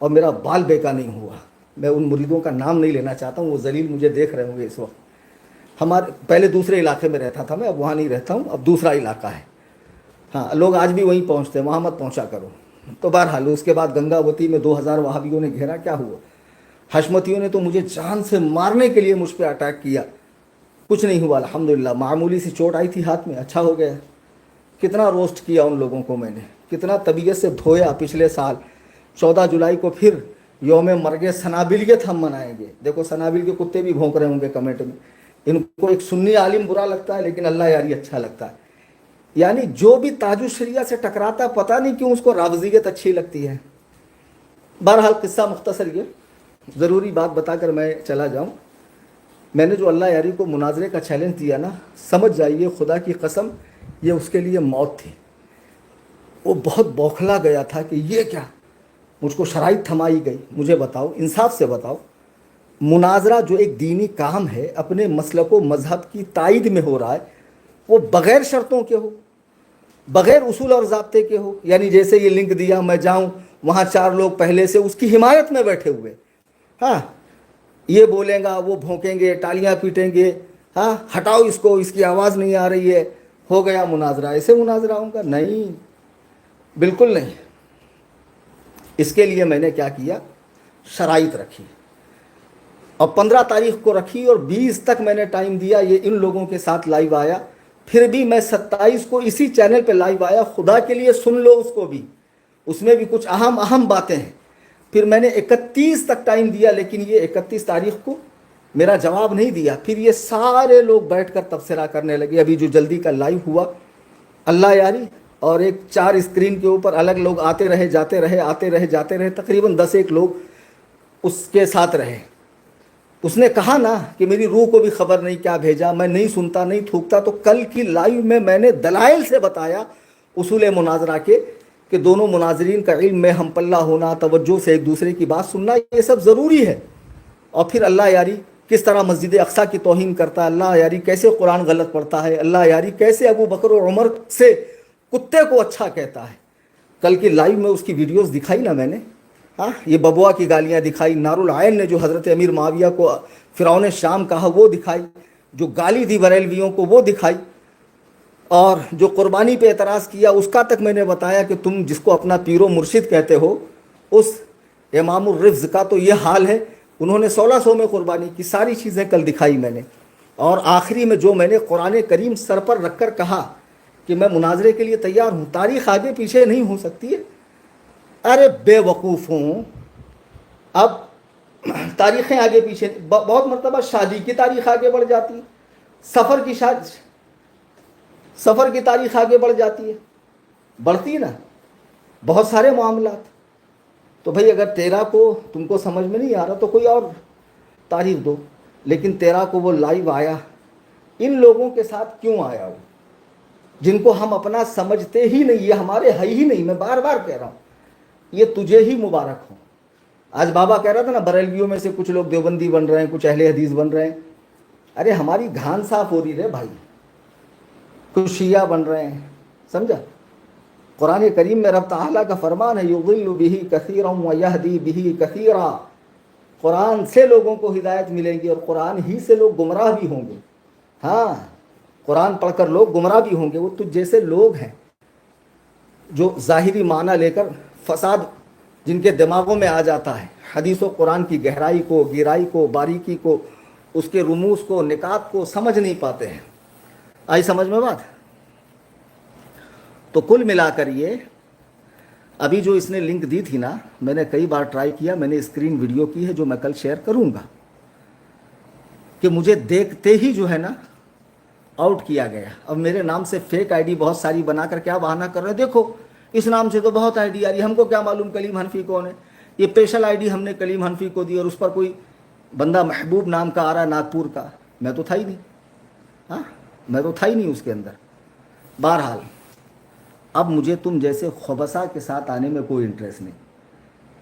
اور میرا بال بیکا نہیں ہوا۔ میں ان مریدوں کا نام نہیں لینا چاہتا ہوں، وہ ذلیل مجھے دیکھ رہے ہوں گے اس وقت۔ ہمارے پہلے دوسرے علاقے میں رہتا تھا میں، اب وہاں نہیں رہتا ہوں، اب دوسرا علاقہ ہے۔ ہاں لوگ آج بھی وہیں پہنچتے ہیں، وہاں مت پہنچا کرو۔ تو بہرحال اس کے بعد گنگاوتی میں 2000 وہابیوں نے گھیرا، کیا ہوا؟ حشمتیوں نے تو مجھے جان سے مارنے کے لیے مجھ پہ اٹیک کیا، کچھ نہیں ہوا الحمدللہ، معمولی سی چوٹ آئی تھی ہاتھ میں، اچھا ہو گیا۔ کتنا روسٹ کیا ان لوگوں کو میں نے، کتنا طبیعت سے دھویا۔ پچھلے سال 14 جولائی کو پھر یوم مرگ سنابلیت ہم منائیں گے۔ دیکھو سنابل کے کتے بھی بھونک رہے ہوں گے کمنٹ میں، ان کو ایک سنی عالم برا لگتا ہے لیکن اللہ یاری اچھا لگتا ہے۔ یعنی جو بھی تاج الشریعہ سے ٹکراتا ہے پتہ نہیں کیوں اس کو رافضیت اچھی لگتی ہے۔ بہرحال قصہ مختصر، یہ ضروری بات بتا کر میں چلا جاؤں۔ میں نے جو اللہ یاری کو مناظرے کا چیلنج دیا نا، سمجھ جائیے خدا کی قسم یہ اس کے لیے موت تھی. وہ بہت بوکھلا گیا تھا کہ یہ کیا، مجھ کو شرائط تھمائی گئی. مجھے بتاؤ، انصاف سے بتاؤ، مناظرہ جو ایک دینی کام ہے اپنے مسلک و مذہب کی تائید میں ہو رہا ہے، وہ بغیر شرطوں کے ہو، بغیر اصول اور ضابطے کے ہو. یعنی جیسے یہ لنک دیا، میں جاؤں وہاں 4 لوگ پہلے سے اس کی حمایت میں بیٹھے ہوئے، ہاں یہ بولیں گا، وہ بھونکیں گے، تالیاں پیٹیں گے، ہاں ہٹاؤ اس کو، اس کی آواز نہیں آ رہی ہے، ہو گیا مناظرہ. ایسے مناظرہ ہوگا؟ نہیں، بالکل نہیں. اس کے لیے میں نے کیا کیا، شرائط رکھی اور 15 تاریخ کو رکھی اور 20 تک میں نے ٹائم دیا. یہ ان لوگوں کے ساتھ لائیو آیا، پھر بھی میں 27 کو اسی چینل پہ لائیو آیا. خدا کے لیے سن لو اس کو بھی، اس میں بھی کچھ اہم باتیں ہیں. پھر میں نے 31 تک ٹائم دیا، لیکن یہ 31 تاریخ کو میرا جواب نہیں دیا. پھر یہ سارے لوگ بیٹھ کر تبصرہ کرنے لگے. ابھی جو جلدی کا لائیو ہوا، اللہ یاری اور ایک 4 اسکرین کے اوپر الگ لوگ آتے رہے جاتے رہے، آتے رہے جاتے رہے، تقریباً 10 لوگ اس کے ساتھ رہے. اس نے کہا نا کہ میری روح کو بھی خبر نہیں کیا بھیجا، میں نہیں سنتا نہیں تھوکتا. تو کل کی لائیو میں نے دلائل سے بتایا اصول مناظرہ کے کہ دونوں مناظرین کا علم میں ہم پلہ ہونا، توجہ سے ایک دوسرے کی بات سننا، یہ سب ضروری ہے. اور پھر اللہ یاری کس طرح مسجد اقصیٰ کی توہین کرتا ہے، اللہ یاری کیسے قرآن غلط پڑھتا ہے، اللہ یاری کیسے ابو بکر و عمر سے کتے کو اچھا کہتا ہے. کل کی لائیو میں اس کی ویڈیوز دکھائی نا میں نے، ہاں یہ ببوا کی گالیاں دکھائی، نار العین نے جو حضرت امیر معاویہ کو فرعون شام کہا وہ دکھائی، جو گالی دی بریلویوں کو وہ دکھائی، اور جو قربانی پہ اعتراض کیا اس کا تک میں نے بتایا کہ تم جس کو اپنا پیر و مرشد کہتے ہو، اس امام الرفض کا تو یہ حال ہے. انہوں نے 1600 میں قربانی کی. ساری چیزیں کل دکھائی میں نے. اور آخری میں جو میں نے قرآن کریم سر پر رکھ کر کہا کہ میں مناظرے کے لیے تیار ہوں، تاریخ آگے پیچھے نہیں ہو سکتی ہے. ارے بے وقوف ہوں، اب تاریخیں آگے پیچھے، بہت مرتبہ شادی کی تاریخ آگے بڑھ جاتی ہے، سفر کی تاریخ آگے بڑھ جاتی ہے، بڑھتی نا بہت سارے معاملات. تو بھئی اگر 13 کو تم کو سمجھ میں نہیں آ رہا تو کوئی اور تاریخ دو. لیکن 13 کو وہ لائیو آیا، ان لوگوں کے ساتھ کیوں آیا وہ، جن کو ہم اپنا سمجھتے ہی نہیں، یہ ہمارے ہے ہی نہیں. میں بار بار کہہ رہا ہوں، یہ تجھے ہی مبارک ہو. آج بابا کہہ رہا تھا نا، بریلویوں میں سے کچھ لوگ دیوبندی بن رہے ہیں، کچھ اہل حدیث بن رہے ہیں. ارے ہماری گھان صاف ہو رہی ہے بھائی، کچھ شیعہ بن رہے ہیں، سمجھا. قرآن کریم میں رب تعالیٰ کا فرمان ہے، یضل بہ کثیرا ویہدی بہ کثیرا. قرآن سے لوگوں کو ہدایت ملے گی اور قرآن ہی سے لوگ گمراہ بھی ہوں گے. ہاں قرآن پڑھ کر لوگ گمراہ بھی ہوں گے. وہ تجھ جیسے لوگ ہیں جو ظاہری معنی لے کر، فساد جن کے دماغوں میں آ جاتا ہے، حدیث و قرآن کی گہرائی کو، گہرائی کو، باریکی کو، اس کے رموز کو، نکات کو سمجھ نہیں پاتے ہیں. آئی سمجھ میں بات؟ تو کل ملا کر یہ ابھی جو اس نے لنک دی تھی نا، میں نے کئی بار ٹرائی کیا، میں نے اسکرین ویڈیو کی ہے جو میں کل شیئر کروں گا، کہ مجھے دیکھتے ہی جو ہے نا آؤٹ کیا گیا. اب میرے نام سے فیک آئی ڈی بہت ساری بنا کر کیا بہانہ کر رہے ہیں، دیکھو اس نام سے تو بہت آئی ڈی آ رہی ہے، ہم کو کیا معلوم کلیم حنفی کون ہے. یہ اسپیشل آئی ڈی ہم نے کلیم حنفی کو دی اور اس پر کوئی بندہ محبوب نام کا آ رہا ہے ناگپور کا. میں تو تھا ہی نہیں، ہاں میں تو تھا ہی نہیں اس کے اندر. بہرحال اب مجھے تم جیسے خبثہ کے ساتھ آنے میں کوئی انٹرسٹ نہیں.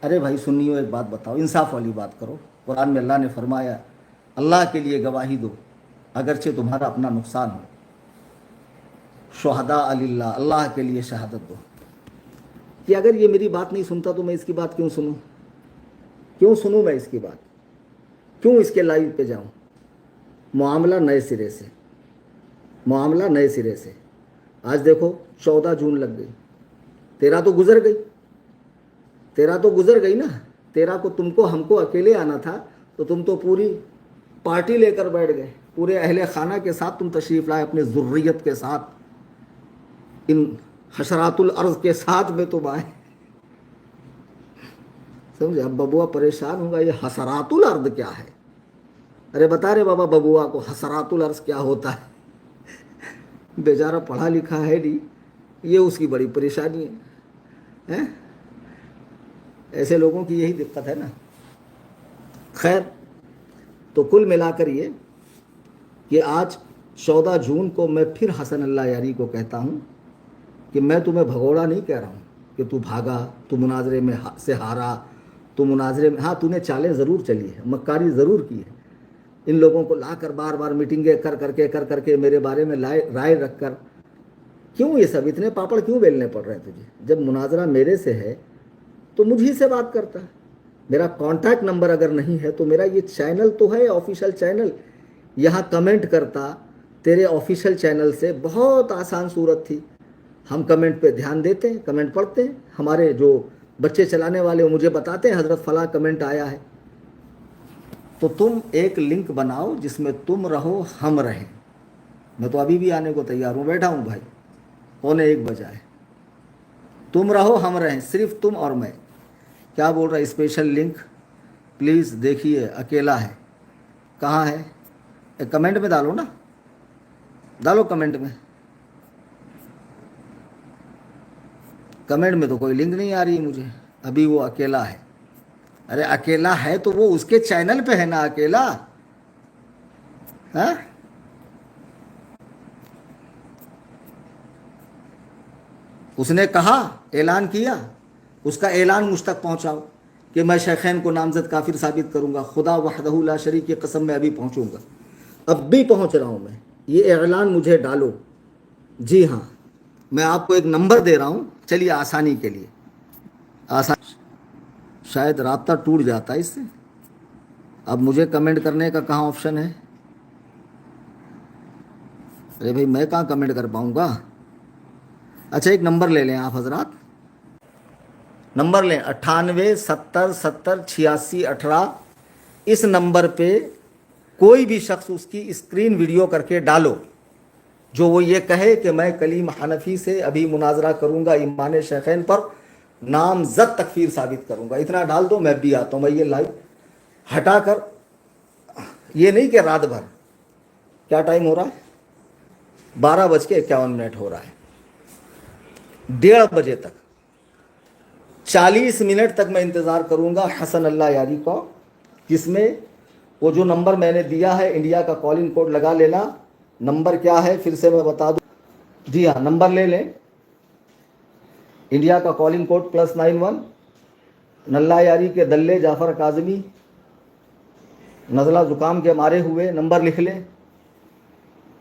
ارے بھائی سنیو، ایک بات بتاؤ، انصاف والی بات کرو. قرآن میں اللہ نے فرمایا، اللہ کے لیے گواہی دو اگرچہ تمہارا اپنا نقصان ہو. شہداء للہ، اللہ کے لیے شہادت دو. کہ اگر یہ میری بات نہیں سنتا تو میں اس کی بات کیوں سنوں؟ کیوں سنوں میں اس کی بات؟ کیوں اس کے لائیو پہ جاؤں؟ معاملہ نئے سرے سے، معاملہ نئے سرے سے. آج دیکھو 14 جون لگ گئی، 13 تو گزر گئی، 13 تو گزر گئی نا. 13 کو تم کو ہم کو اکیلے آنا تھا تو تم تو پوری پارٹی لے کر بیٹھ گئے، پورے اہل خانہ کے ساتھ تم تشریف لائے، اپنے ذریت کے ساتھ، ان حشرات الارض کے ساتھ میں تم آئے. سمجھے؟ اب ببوا پریشان ہوگا، یہ حسرات الارض کیا ہے؟ ارے بتا رہے بابا ببوا کو حسرات الارض کیا ہوتا ہے. بیچارہ پڑھا لکھا ہے نہیں، یہ اس کی بڑی پریشانی ہے. ایسے لوگوں کی یہی دقت ہے نا. خیر، تو کل ملا کر یہ کہ آج 14 جون کو میں پھر حسن اللہ یاری کو کہتا ہوں کہ میں تمہیں بھگوڑا نہیں کہہ رہا ہوں کہ تو بھاگا، تو مناظرے میں سے ہارا، تو مناظرے میں، ہاں تو نے چالیں ضرور چلی ہے، مکاری ضرور کی ہے، ان لوگوں کو لا کر بار بار میٹنگیں کر کے میرے بارے میں رائے رکھ کر، کیوں یہ سب اتنے پاپڑ کیوں بیلنے پڑ رہے ہیں تجھے؟ جب مناظرہ میرے سے ہے تو مجھ ہی سے بات کرتا ہے. میرا کانٹیکٹ نمبر اگر نہیں ہے تو میرا یہ چینل تو ہے آفیشیل چینل، یہاں کمنٹ کرتا. تیرے آفیشیل چینل سے بہت آسان صورت تھی، ہم کمنٹ پہ دھیان دیتے ہیں، کمنٹ پڑھتے ہیں، ہمارے جو بچے چلانے والے وہ مجھے بتاتے ہیں حضرت فلاں کمنٹ آیا ہے. تو تم ایک لنک بناؤ جس میں تم رہو ہم رہیں. میں تو ابھی بھی آنے کو تیار ہوں، بیٹھا ہوں بھائی، 1:45 بجا ہے. تم رہو ہم رہیں، صرف تم اور میں. کیا بول رہا ہے؟ اسپیشل لنک پلیز دیکھیے، اکیلا ہے. کہاں ہے؟ کمنٹ میں ڈالو نا، ڈالو کمنٹ میں. کمنٹ میں تو کوئی لنک نہیں آ رہی مجھے، ابھی وہ اکیلا ہے. ارے اکیلا ہے تو وہ اس کے چینل پہ ہے نا اکیلا. ہاں اس نے کہا، اعلان کیا، اس کا اعلان مجھ تک پہنچاؤ کہ میں شیخین کو نامزد کافر ثابت کروں گا. خدا وحدہ لا شریک کی قسم میں ابھی پہنچوں گا، اب بھی پہنچ رہا ہوں میں. یہ اعلان مجھے ڈالو. جی ہاں، میں آپ کو ایک نمبر دے رہا ہوں، چلیے آسانی کے لیے. شاید رابطہ ٹوٹ جاتا ہے اس سے. اب مجھے کمنٹ کرنے کا کہاں آپشن ہے؟ ارے بھائی میں کہاں کمنٹ کر پاؤں گا؟ اچھا ایک نمبر لے لیں آپ حضرات، نمبر لیں 98 70 70 86 18. اس نمبر پہ کوئی بھی شخص اس کی اسکرین ویڈیو کر کے ڈالو جو وہ یہ کہے کہ میں کلیم حنفی سے ابھی مناظرہ کروں گا، ایمان شیخین پر نامزد تکفیر ثابت کروں گا. اتنا ڈال دو، میں بھی آتا ہوں. میں یہ لائیو ہٹا کر، یہ نہیں کہ رات بھر. کیا ٹائم ہو رہا ہے؟ 12:51 ہو رہا ہے. 1:30 بجے تک 40 منٹ تک میں انتظار کروں گا حسن اللہ یاری کو، جس میں وہ جو نمبر میں نے دیا ہے انڈیا کا کالنگ کوڈ لگا لینا. نمبر کیا ہے پھر سے میں بتا دوں. جی ہاں نمبر لے لیں، انڈیا کا کالنگ کوڈ +91. نلہ یاری کے دلے جعفر کاظمی نزلہ زکام کے مارے ہوئے، نمبر لکھ لیں.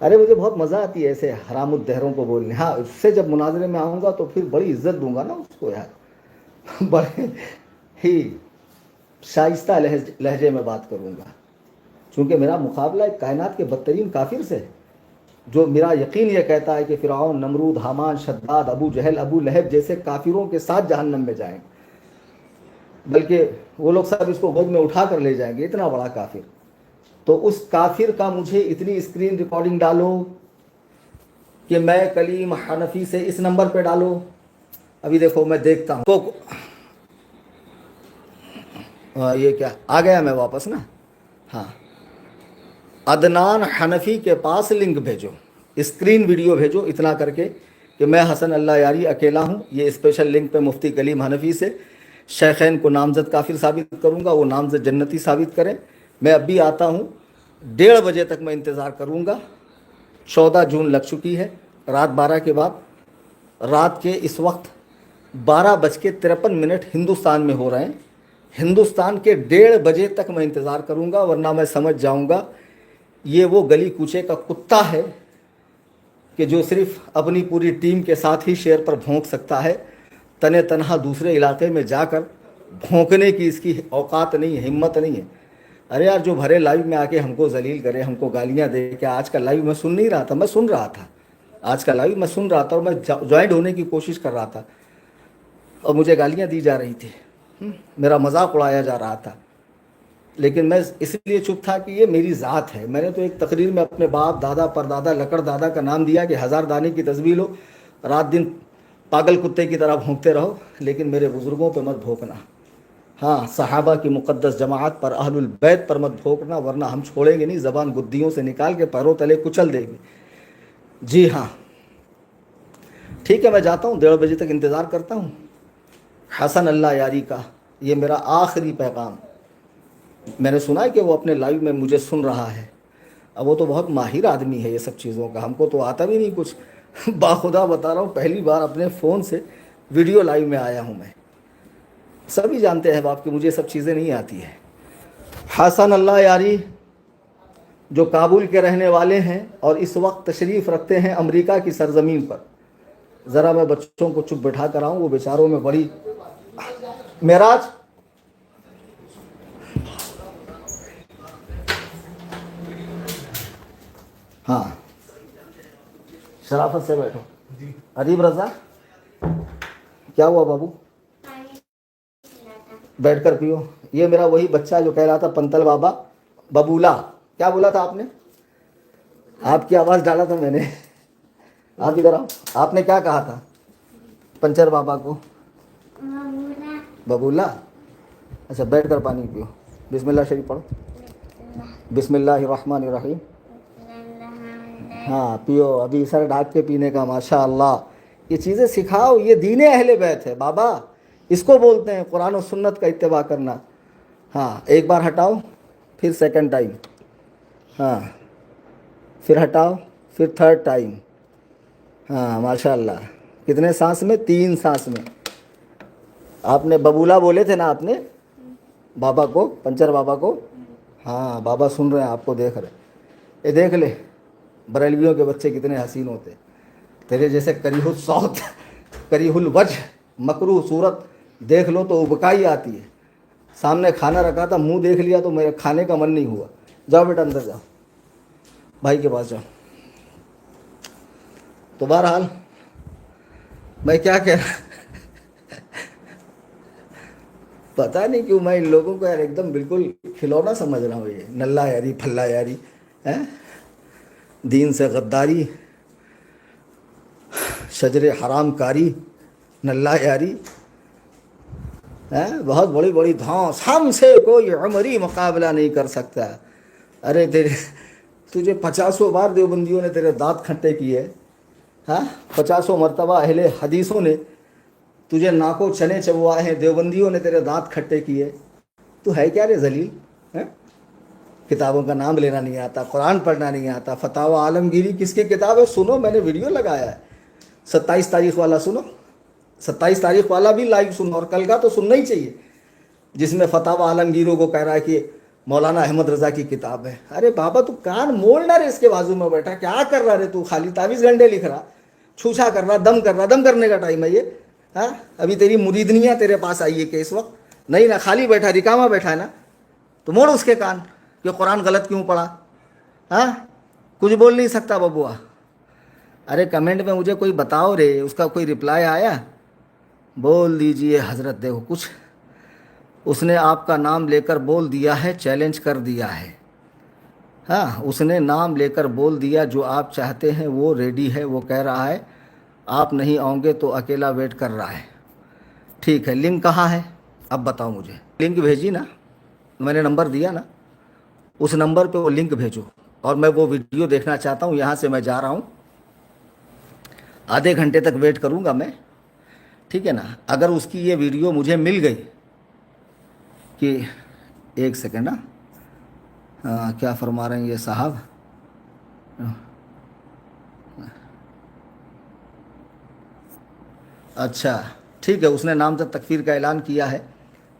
ارے مجھے بہت مزہ آتی ہے ایسے حرام الدہروں کو بولنے. ہاں اس سے جب مناظرے میں آؤں گا تو پھر بڑی عزت دوں گا نا اس کو یار، بڑے ہی شائستہ لہجے میں بات کروں گا، چونکہ میرا مقابلہ ایک کائنات کے بدترین کافر سے ہے، جو میرا یقین یہ کہتا ہے کہ فرعون، نمرود، حامان، شداد، ابو جہل، ابو لہب جیسے کافروں کے ساتھ جہنم میں جائیں، بلکہ وہ لوگ سب اس کو گود میں اٹھا کر لے جائیں گے، اتنا بڑا کافر. تو اس کافر کا مجھے اتنی اسکرین ریکارڈنگ ڈالو کہ میں کلیم حنفی سے اس نمبر پہ ڈالو. ابھی دیکھو میں دیکھتا ہوں یہ کیا آ گیا، میں واپس نا. ہاں عدنان حنفی کے پاس لنک بھیجو، اسکرین ویڈیو بھیجو اتنا کر کے کہ میں حسن اللہ یاری اکیلا ہوں. یہ اسپیشل لنک پہ مفتی کلیم حنفی سے شیخین کو نامزد کافر ثابت کروں گا، وہ نامزد جنتی ثابت کریں. میں اب بھی آتا ہوں، 1:30 بجے تک میں انتظار کروں گا. 14 جون لگ چکی ہے، رات 12 کے بعد، رات کے اس وقت 12:53 ہندوستان میں ہو رہے ہیں. ہندوستان کے 1:30 بجے تک میں انتظار کروں گا، ورنہ میں سمجھ جاؤں گا یہ وہ گلی کوچے کا کتا ہے کہ جو صرف اپنی پوری ٹیم کے ساتھ ہی شیر پر بھونک سکتا ہے، تنے تنہا دوسرے علاقے میں جا کر بھونکنے کی اس کی اوقات نہیں ہے، ہمت نہیں ہے. ارے یار جو بھرے لائیو میں آ کے ہم کو ذلیل کرے، ہم کو گالیاں دے کہ آج کا لائیو میں سن نہیں رہا تھا، میں سن رہا تھا، آج کا لائیو میں سن رہا تھا اور میں جوائنٹ ہونے کی کوشش کر رہا تھا اور مجھے گالیاں دی جا رہی تھی، میرا مذاق اڑایا جا رہا تھا. لیکن میں اس لیے چپ تھا کہ یہ میری ذات ہے. میں نے تو ایک تقریر میں اپنے باپ دادا پردادا لکڑ دادا کا نام دیا کہ 1000 دانے کی تسبیح لو، رات دن پاگل کتے کی طرح بھونکتے رہو، لیکن میرے بزرگوں پہ مت بھونکنا. ہاں صحابہ کی مقدس جماعت پر، اہل البیت پر مت بھونکنا، ورنہ ہم چھوڑیں گے نہیں، زبان گدیوں سے نکال کے پیروں تلے کچل دیں گے. جی ہاں ٹھیک ہے، میں جاتا ہوں، 1:30 بجے تک انتظار کرتا ہوں. حسن اللہ یاری کا یہ میرا آخری پیغام. میں نے سنا ہے کہ وہ اپنے لائیو میں مجھے سن رہا ہے، اب وہ تو بہت ماہر آدمی ہے یہ سب چیزوں کا، ہم کو تو آتا بھی نہیں کچھ باخدا بتا رہا ہوں، پہلی بار اپنے فون سے ویڈیو لائیو میں آیا ہوں میں. سبھی جانتے ہیں باپ کہ مجھے سب چیزیں نہیں آتی ہیں. حسن اللہ یاری جو کابل کے رہنے والے ہیں اور اس وقت تشریف رکھتے ہیں امریکہ کی سرزمین پر. ذرا میں بچوں کو چپ بٹھا کر آؤں، وہ بیچاروں میں بڑی معراج. ہاں شرافت سے بیٹھو. عریب رضا کیا ہوا بابو؟ بیٹھ کر پیو. یہ میرا وہی بچہ جو کہہ رہا تھا پنتل بابا ببولا. کیا بولا تھا آپ نے؟ آپ کی آواز ڈالا تھا میں نے. آپ ادھر آؤ. آپ نے کیا کہا تھا پنچر بابا کو؟ ببولا. اچھا بیٹھ کر پانی پیو. بسم اللہ شریف پڑھو. بسم اللہ الرحمن الرحیم. ہاں پیو، ابھی سر ڈھانک کے پینے کا. ماشاء اللہ یہ چیزیں سکھاؤ، یہ دین اہل بیت ہے بابا، اس کو بولتے ہیں قرآن و سنت کا اتباع کرنا. ہاں ایک بار ہٹاؤ پھر سیکنڈ ٹائم، ہاں پھر ہٹاؤ پھر تھرڈ ٹائم. ہاں ماشاء اللہ. کتنے سانس میں؟ 3 سانس میں. آپ نے ببولا بولے تھے نا آپ نے بابا کو، پنچر بابا کو. ہاں بابا سن رہے ہیں آپ کو، دیکھ رہے. یہ دیکھ لے بریلویوں کے بچے کتنے حسین ہوتے، تیرے جیسے کریہ الصوت کریہ الوجہ مکروہ صورت دیکھ لو تو ابکائی آتی ہے. سامنے کھانا رکھا تھا، منہ دیکھ لیا تو میرے کھانے کا من نہیں ہوا. جاؤ بیٹا اندر جاؤ، بھائی کے پاس جاؤ. تو بہرحال میں کیا کہہ رہا، پتہ نہیں کیوں میں ان لوگوں کو یار ایک دم بالکل کھلونا سمجھ رہا ہوں. یہ نلا یاری پھلا یاری ہے، دین سے غداری، شجر حرام کاری، نلا یاری، بہت بڑی بڑی دھانس. ہم سے کوئی عمری مقابلہ نہیں کر سکتا. ارے تجھے 50 بار دیوبندیوں نے تیرے دانت کھٹے کیے. ہاں 50 مرتبہ اہل حدیثوں نے تجھے ناکو چنے چبوائے ہیں، دیوبندیوں نے تیرے دانت کھٹے کیے. تو ہے کیا رے ذلیل؟ کتابوں کا نام لینا نہیں آتا، قرآن پڑھنا نہیں آتا. فتاوی عالمگیری کس کی کتاب ہے؟ سنو، میں نے ویڈیو لگایا ہے. 27 تاریخ والا سنو، 27 تاریخ والا بھی لائیو سنو، اور کل کا تو سننا ہی چاہیے، جس میں فتاوی عالمگیروں کو کہہ رہا ہے کہ مولانا احمد رضا کی کتاب ہے. ارے بابا تو کان مول نہ رے اس کے بازو میں بیٹھا، کیا کر رہا رے تو؟ خالی تعویذ گنڈے لکھ رہا، چھوچا کر رہا، دم کر رہا. دم کرنے کا ٹائم ہے یہ؟ ہاں ابھی تیری مریدنیاں تیرے پاس آئی ہے کہ اس وقت نہیں نا؟ خالی بیٹھا رکاما بیٹھا ہے نا، تو موڑ اس کے کان کہ قرآن غلط کیوں پڑھا. ہاں کچھ بول نہیں سکتا ببوا. ارے کمنٹ میں مجھے کوئی بتاؤ رے، اس کا کوئی رپلائی آیا؟ بول دیجئے حضرت. دیکھو کچھ اس نے آپ کا نام لے کر بول دیا ہے، چیلنج کر دیا ہے. ہاں اس نے نام لے کر بول دیا جو آپ چاہتے ہیں وہ ریڈی ہے. وہ کہہ رہا ہے آپ نہیں آؤ گے تو اکیلا ویٹ کر رہا ہے. ٹھیک ہے، لنک کہاں ہے اب بتاؤ مجھے. لنک بھیجی نا، میں نے نمبر دیا نا، اس نمبر پہ وہ لنک بھیجو. اور میں وہ ویڈیو دیکھنا چاہتا ہوں. یہاں سے میں جا رہا ہوں، آدھے گھنٹے تک ویٹ کروں گا میں، ٹھیک ہے نا؟ اگر اس کی یہ ویڈیو مجھے مل گئی کہ ایک سیکنڈ، کیا فرما رہے ہیں یہ صاحب؟ اچھا ٹھیک ہے، اس نے نامزد تکفیر کا اعلان کیا ہے.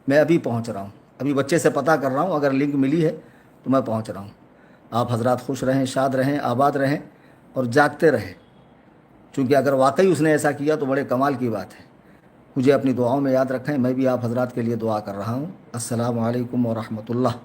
میں ابھی پہنچ رہا ہوں، ابھی بچے سے پتہ کر رہا ہوں. اگر لنک ملی ہے تو میں پہنچ رہا ہوں. آپ حضرات خوش رہیں، شاد رہیں، آباد رہیں اور جاگتے رہیں. چونکہ اگر واقعی اس نے ایسا کیا تو بڑے کمال کی بات ہے. مجھے اپنی دعاؤں میں یاد رکھیں. میں بھی آپ حضرات کے لیے دعا کر رہا ہوں. السلام علیکم ورحمۃ اللہ.